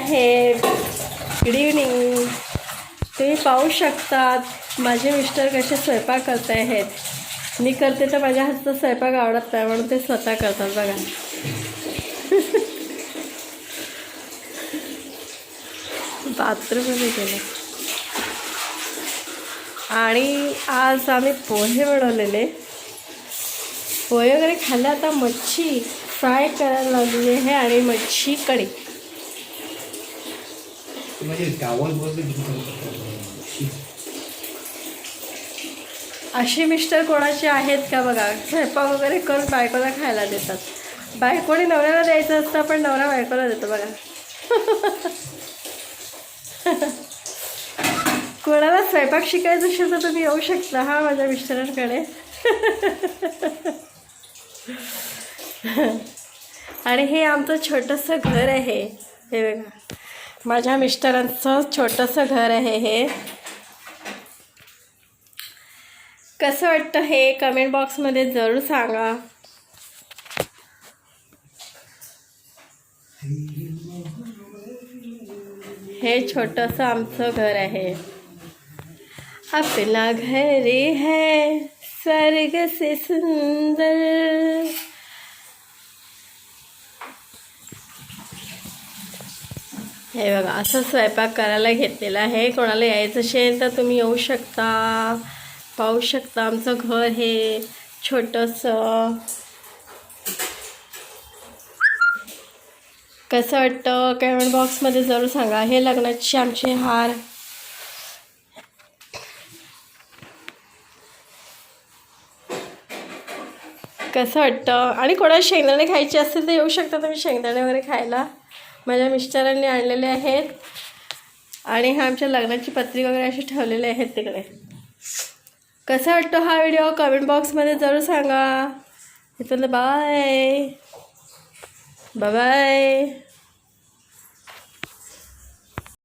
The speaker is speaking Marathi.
साहेब, गुड इव्हनिंग. तुम्ही पाहू शकतात माझे मिस्टर कसे स्वयंपाक करत आहेत. मी करते तर माझ्या हातचा स्वयंपाक आवडत नाही म्हणून ते स्वतः करतात बघा. बाथरूममध्ये गेलं. आणि आज आम्ही पोहे बनवलेले. पोहे वगैरे खाल्ले. आता मच्छी फ्राय करायला लागली आहे आणि मच्छी कढी. असे मिस्टर कोणाचे आहेत का बघा, स्वयंपाक वगैरे करून बायकोला खायला देतात. बायकोने नवऱ्याला द्यायचं असतं पण नवरा बायकोला देतो बघा. कोणाला स्वयंपाक शिकायचं असेल तर तुम्ही येऊ शकता हा माझ्या मिस्टरांकडे. आणि हे आमचं छोटंसं घर आहे. हे बघा माझ्या मिस्टरांचं छोटंसं घर आहे. हे कसं वाटतं हे कमेंट बॉक्समध्ये जरूर सांगा. हे छोटंसं आमचं घर आहे. अपना घर है स्वर्ग से सुंदर. हे बघा असं स्वयंपाक करायला घेतलेला आहे. कोणाला यायचं असेल तर तुम्ही येऊ शकता. पाहू शकता आमचं घर हे छोटंसं. कसं वाटतं कमेंट बॉक्समध्ये जरूर सांगा. हे लग्नाचे आमचे हार. कसं वाटतं. आणि कोणाला शेंगदाणे खायचे असतील तर येऊ शकता तुम्ही शेंगदाणे वगैरे खायला. माझ्या मिस्टरांनी आणलेले आहेत. आणि हा आमच्या लग्नाची पत्रिका वगैरे असे ठेवलेले आहेत तिकडे. कसा वाटतो हा व्हिडिओ कमेंट बॉक्समध्ये जरूर सांगा. इथं बाय बाय.